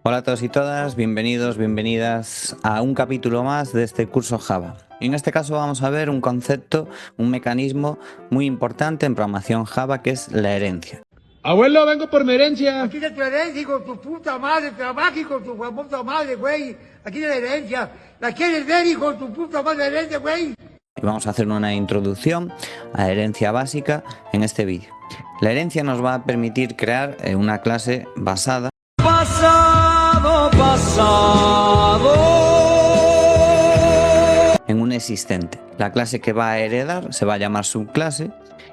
Hola a todos y todas, bienvenidos, bienvenidas a un capítulo más de este curso Java. En este caso vamos a ver un concepto, un mecanismo muy importante en programación Java, que es la herencia. Abuelo, vengo por mi herencia. Aquí de tu herencia, hijo de tu puta madre, trabaja, hijo de tu puta madre, güey. Aquí de la herencia. ¿La quieres ver, hijo de tu puta madre, herencia, güey? Y vamos a hacer una introducción a herencia básica en este vídeo. La herencia nos va a permitir crear una clase basada en un existente. La clase que va a heredar se va a llamar subclase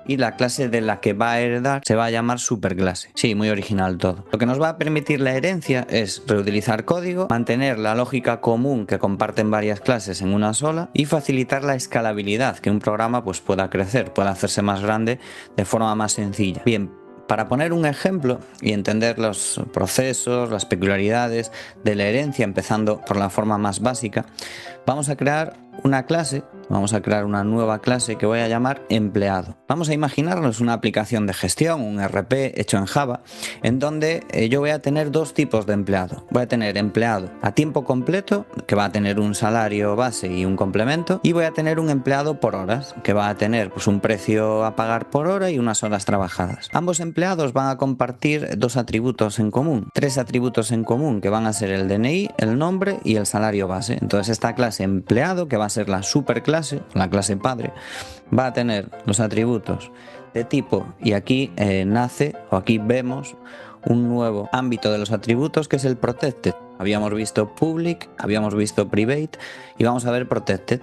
y la clase de la que va a heredar se va a llamar superclase. Sí, muy original todo. Lo que nos va a permitir la herencia es reutilizar código, mantener la lógica común que comparten varias clases en una sola y facilitar la escalabilidad, que un programa pues pueda crecer, pueda hacerse más grande de forma más sencilla. Bien, para poner un ejemplo y entender los procesos, las peculiaridades de la herencia, empezando por la forma más básica, vamos a crear una clase, vamos a crear una nueva clase que voy a llamar empleado. Vamos a imaginarnos una aplicación de gestión, un ERP hecho en Java, en donde yo voy a tener dos tipos de empleado. Voy a tener empleado a tiempo completo, que va a tener un salario base y un complemento, y voy a tener un empleado por horas, que va a tener pues, un precio a pagar por hora y unas horas trabajadas. Ambos empleados van a compartir dos atributos en común, tres atributos en común, que van a ser el DNI, el nombre y el salario base. Entonces esta clase empleado, que va a ser la superclase, la clase padre, va a tener los atributos de tipo, y aquí nace, o aquí vemos un nuevo ámbito de los atributos, que es el protected. Habíamos visto public, habíamos visto private y vamos a ver protected.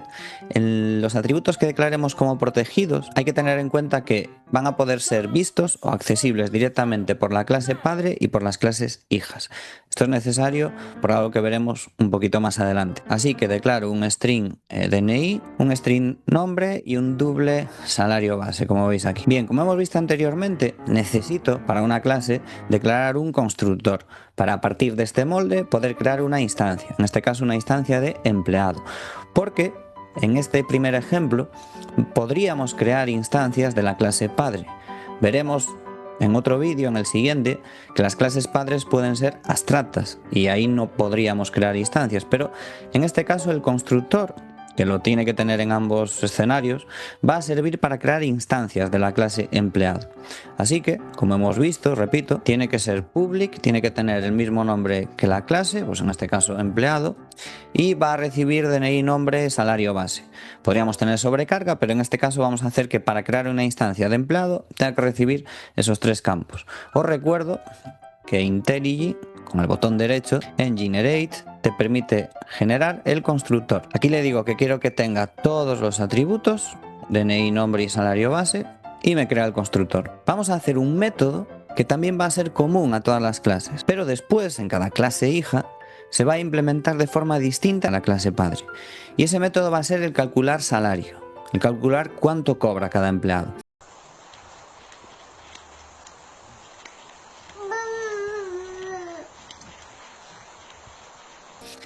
En los atributos que declaremos como protegidos hay que tener en cuenta que van a poder ser vistos o accesibles directamente por la clase padre y por las clases hijas. Esto es necesario por algo que veremos un poquito más adelante. Así que declaro un string DNI, un string nombre y un doble salario base, como veis aquí. Bien, como hemos visto anteriormente, necesito para una clase declarar un constructor para, a partir de este molde, poder crear una instancia, en este caso una instancia de empleado, porque en este primer ejemplo podríamos crear instancias de la clase padre. Veremos en otro vídeo, en el siguiente, que las clases padres pueden ser abstractas y ahí no podríamos crear instancias, pero en este caso el constructor, que lo tiene que tener en ambos escenarios, va a servir para crear instancias de la clase empleado. Así que, como hemos visto, repito, tiene que ser public, tiene que tener el mismo nombre que la clase, pues en este caso empleado, y va a recibir DNI, nombre, salario base. Podríamos tener sobrecarga, pero en este caso vamos a hacer que para crear una instancia de empleado tenga que recibir esos tres campos. Os recuerdo que IntelliJ, con el botón derecho en Generate, te permite generar el constructor. Aquí le digo que quiero que tenga todos los atributos, DNI, nombre y salario base, y me crea el constructor. Vamos a hacer un método que también va a ser común a todas las clases, pero después en cada clase hija se va a implementar de forma distinta a la clase padre. Y ese método va a ser el calcular salario, el calcular cuánto cobra cada empleado.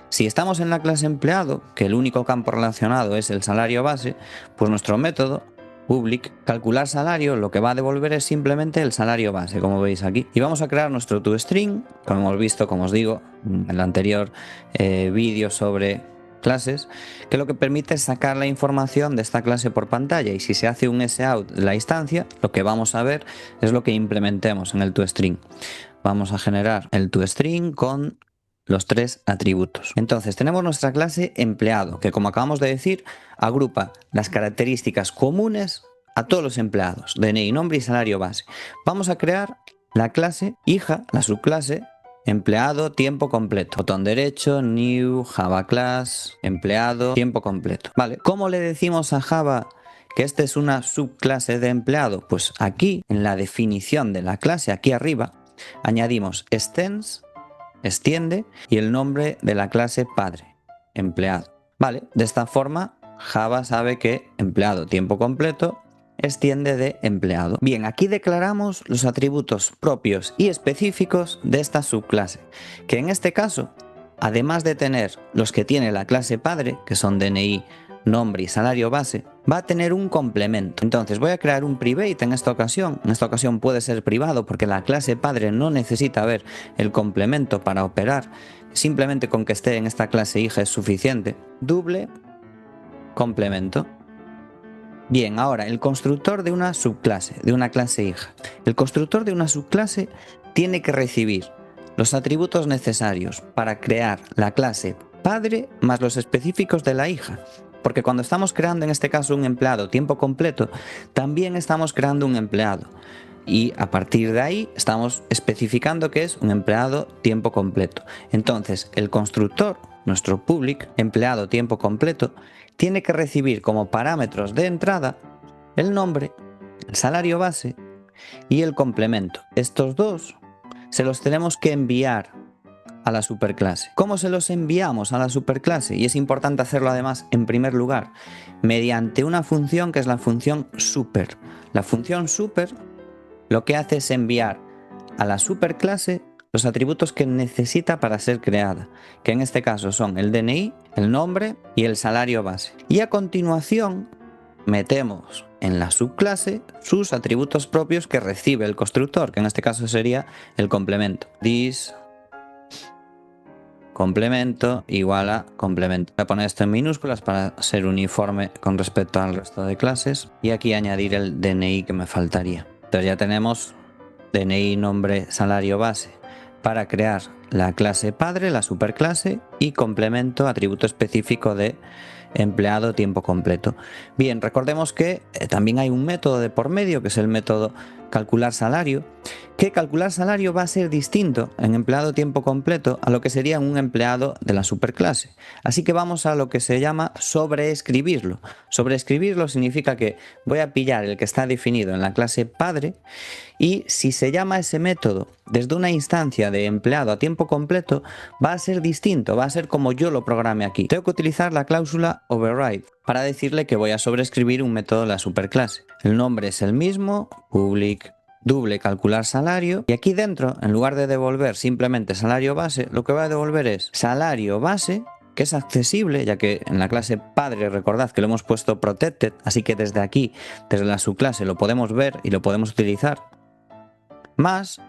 Si estamos en la clase empleado, que el único campo relacionado es el salario base, pues nuestro método public calcular salario lo que va a devolver es simplemente el salario base, como veis aquí. Y vamos a crear nuestro toString, como hemos visto, como os digo, en el anterior vídeo sobre clases, que lo que permite es sacar la información de esta clase por pantalla, y si se hace un sout de la instancia, lo que vamos a ver es lo que implementemos en el toString. Vamos a generar el toString con los tres atributos. Entonces tenemos nuestra clase empleado, que como acabamos de decir, agrupa las características comunes a todos los empleados, DNI, nombre y salario base. Vamos a crear la clase hija, la subclase empleado tiempo completo. Botón derecho, new, Java class, empleado tiempo completo. Vale, ¿cómo le decimos a Java que esta es una subclase de empleado? Pues aquí, en la definición de la clase, aquí arriba, añadimos extends, extiende, y el nombre de la clase padre, empleado. Vale, de esta forma Java sabe que empleado tiempo completo extiende de empleado. Bien, aquí declaramos los atributos propios y específicos de esta subclase, que en este caso, además de tener los que tiene la clase padre, que son DNI, nombre y salario base, va a tener un complemento. Entonces voy a crear un private en esta ocasión. En esta ocasión puede ser privado porque la clase padre no necesita ver el complemento para operar. Simplemente con que esté en esta clase hija es suficiente. Double complemento. Bien, ahora el constructor de una subclase, de una clase hija. El constructor de una subclase tiene que recibir los atributos necesarios para crear la clase padre más los específicos de la hija. Porque cuando estamos creando en este caso un empleado tiempo completo, también estamos creando un empleado. Y a partir de ahí estamos especificando que es un empleado tiempo completo. Entonces el constructor, nuestro public, empleado tiempo completo, tiene que recibir como parámetros de entrada el nombre, el salario base y el complemento. Estos dos se los tenemos que enviar a la superclase. ¿Cómo se los enviamos a la superclase? Y es importante hacerlo además en primer lugar mediante una función que es la función super. La función super lo que hace es enviar a la superclase los atributos que necesita para ser creada, que en este caso son el DNI, el nombre y el salario base. Y a continuación metemos en la subclase sus atributos propios que recibe el constructor, que en este caso sería el complemento. This complemento igual a complemento. Voy a poner esto en minúsculas para ser uniforme con respecto al resto de clases y aquí añadir el DNI que me faltaría. Entonces ya tenemos DNI, nombre, salario base para crear la clase padre, la superclase, y complemento, atributo específico de empleado tiempo completo. Bien, recordemos que también hay un método de por medio, que es el método calcular salario, que calcular salario va a ser distinto en empleado tiempo completo a lo que sería un empleado de la superclase. Así que vamos a lo que se llama sobreescribirlo. Sobreescribirlo significa que voy a pillar el que está definido en la clase padre y si se llama ese método desde una instancia de empleado a tiempo completo va a ser distinto, va a ser como yo lo programe aquí. Tengo que utilizar la cláusula override para decirle que voy a sobreescribir un método de la superclase. El nombre es el mismo, public double calcular salario, y aquí dentro, en lugar de devolver simplemente salario base, lo que va a devolver es salario base, que es accesible, ya que en la clase padre recordad que lo hemos puesto protected, así que desde aquí, desde la subclase, lo podemos ver y lo podemos utilizar, más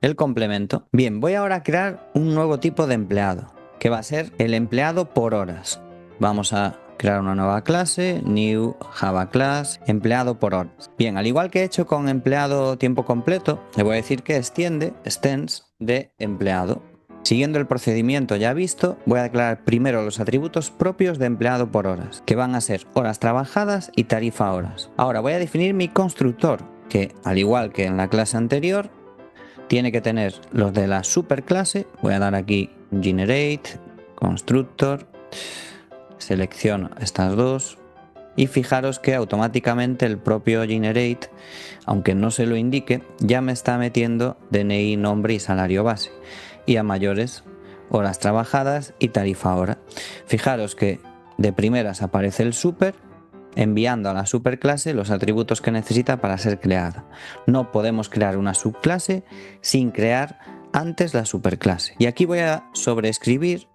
el complemento. Bien, voy ahora a crear un nuevo tipo de empleado, que va a ser el empleado por horas. Vamos a crear una nueva clase, new Java class, empleado por horas. Bien, al igual que he hecho con empleado tiempo completo, le voy a decir que extends de empleado. Siguiendo el procedimiento ya visto, voy a declarar primero los atributos propios de empleado por horas, que van a ser horas trabajadas y tarifa horas. Ahora voy a definir mi constructor, que al igual que en la clase anterior, tiene que tener los de la superclase. Voy a dar aquí generate, constructor, selecciono estas dos y fijaros que automáticamente el propio generate, aunque no se lo indique, ya me está metiendo DNI, nombre y salario base, y a mayores horas trabajadas y tarifa hora. Fijaros que de primeras aparece el super, enviando a la superclase los atributos que necesita para ser creada. No podemos crear una subclase sin crear antes la superclase. Y aquí voy a sobreescribir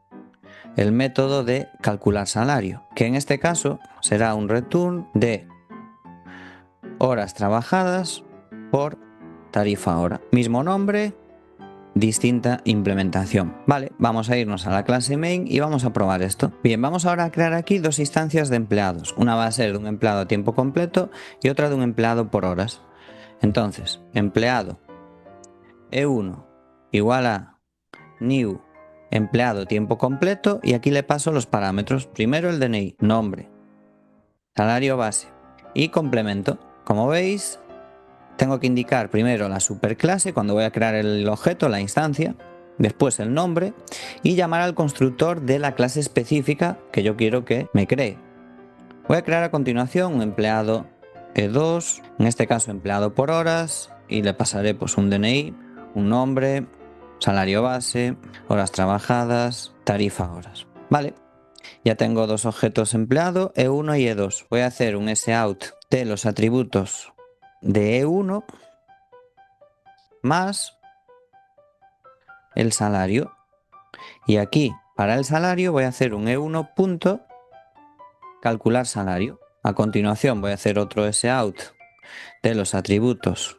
el método de calcular salario, que en este caso será un return de horas trabajadas por tarifa hora. Mismo nombre, distinta implementación. Vale, vamos a irnos a la clase main y vamos a probar esto. Bien, vamos ahora a crear aquí dos instancias de empleados. Una va a ser de un empleado a tiempo completo y otra de un empleado por horas. Entonces, empleado E1 igual a new empleado tiempo completo, y aquí le paso los parámetros. Primero el DNI, nombre, salario base y complemento. Como veis, tengo que indicar primero la superclase cuando voy a crear el objeto, la instancia, después el nombre y llamar al constructor de la clase específica que yo quiero que me cree. Voy a crear a continuación un empleado E2, en este caso empleado por horas, y le pasaré pues un DNI, un nombre, salario base, horas trabajadas, tarifa horas. Vale, ya tengo dos objetos empleado, E1 y E2. Voy a hacer un sout de los atributos de E1 más el salario. Y aquí, para el salario, voy a hacer un E1 punto calcular salario. A continuación voy a hacer otro sout de los atributos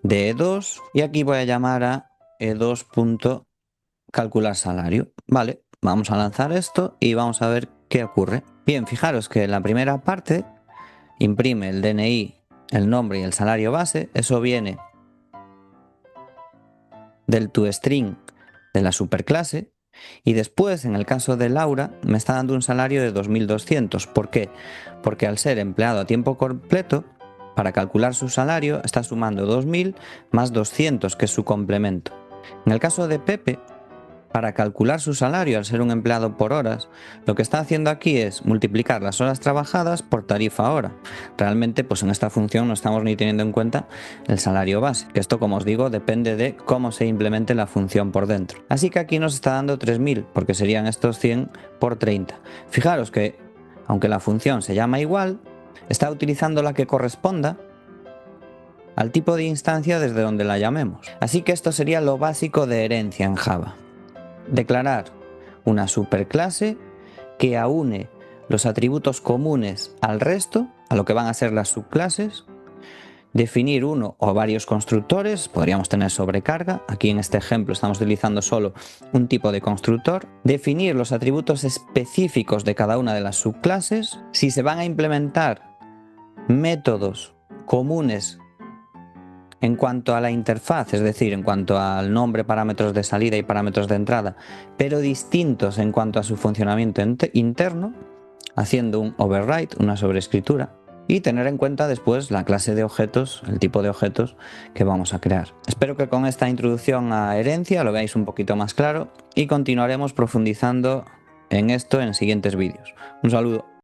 de E2 y aquí voy a llamar a E2.calcular salario. Vale, vamos a lanzar esto y vamos a ver qué ocurre. Bien, fijaros que en la primera parte imprime el DNI, el nombre y el salario base. Eso viene del toString de la superclase. Y después, en el caso de Laura, me está dando un salario de 2.200. ¿Por qué? Porque al ser empleado a tiempo completo, para calcular su salario está sumando 2.000 más 200, que es su complemento. En el caso de Pepe, para calcular su salario al ser un empleado por horas, lo que está haciendo aquí es multiplicar las horas trabajadas por tarifa hora. Realmente, pues en esta función no estamos ni teniendo en cuenta el salario base, que esto, como os digo, depende de cómo se implemente la función por dentro. Así que aquí nos está dando 3.000, porque serían estos 100 por 30. Fijaros que, aunque la función se llama igual, está utilizando la que corresponda al tipo de instancia desde donde la llamemos. Así que esto sería lo básico de herencia en Java. Declarar una superclase que aúne los atributos comunes al resto, a lo que van a ser las subclases, definir uno o varios constructores, podríamos tener sobrecarga, aquí en este ejemplo estamos utilizando solo un tipo de constructor, definir los atributos específicos de cada una de las subclases, si se van a implementar métodos comunes en cuanto a la interfaz, es decir, en cuanto al nombre, parámetros de salida y parámetros de entrada, pero distintos en cuanto a su funcionamiento interno, haciendo un override, una sobreescritura, y tener en cuenta después la clase de objetos, el tipo de objetos que vamos a crear. Espero que con esta introducción a herencia lo veáis un poquito más claro y continuaremos profundizando en esto en siguientes vídeos. Un saludo.